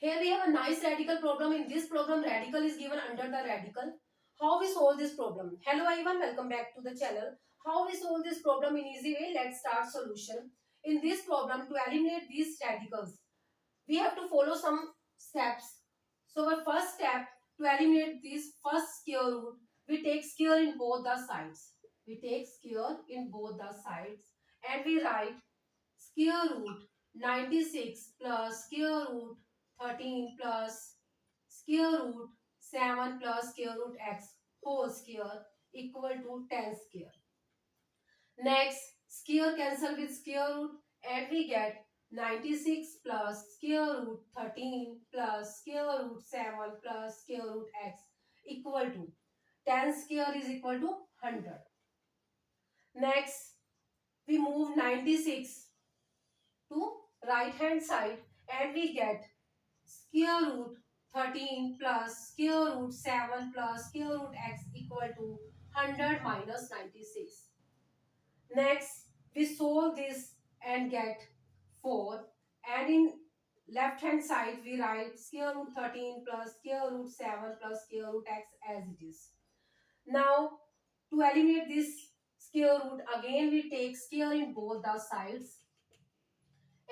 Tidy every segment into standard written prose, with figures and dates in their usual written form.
Here we have a nice radical problem. In this problem, radical is given under the radical. How we solve this problem? Hello everyone, welcome back to the channel. How we solve this problem in easy way? Let's start solution. In this problem, to eliminate these radicals, we have to follow some steps. So our first step, to eliminate this first square root, we take square in both the sides. We take square in both the sides and we write square root 96 plus square root 13 plus square root 7 plus square root x whole square equal to 10 square. Next, square cancel with square root and we get 96 plus square root 13 plus square root 7 plus square root x equal to 10 square is equal to 100. Next, we move 96 to right hand side and we get square root 13 plus square root 7 plus square root x equal to 100 minus 96. Next, we solve this and get 4, and in left hand side we write square root 13 plus square root 7 plus square root x as it is. Now, to eliminate this square root, again we take square in both the sides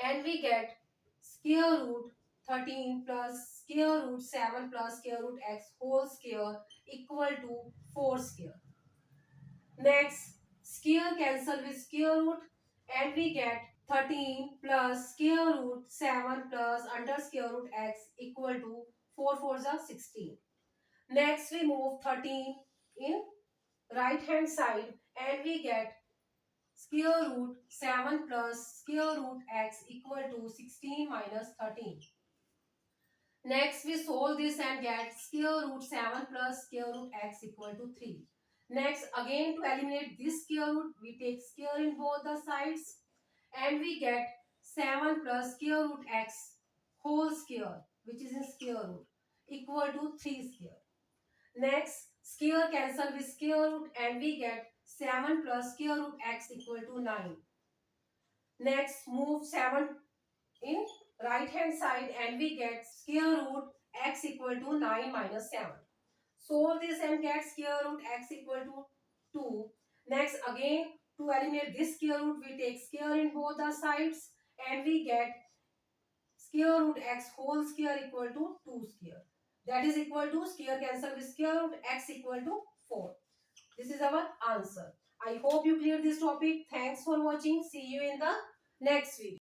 and we get square root 13 plus square root 7 plus square root x whole square equal to 4 square. Next, square cancel with square root and we get 13 plus square root 7 plus under square root x equal to 4 4s are 16. Next, we move 13 in right hand side and we get square root 7 plus square root x equal to 16 minus 13. Next, we solve this and get square root 7 plus square root x equal to 3. Next, again to eliminate this square root, we take square in both the sides and we get 7 plus square root x whole square, which is in square root, equal to 3 square. Next, square cancel with square root and we get 7 plus square root x equal to 9. Next, move 7 in right hand side and we get square root x equal to 9 minus 7. Solve this and get square root x equal to 2. Next, again to eliminate this square root, we take square in both the sides and we get square root x whole square equal to 2 square. That is equal to square cancel with square root x equal to 4. This is our answer. I hope you cleared this topic. Thanks for watching. See you in the next video.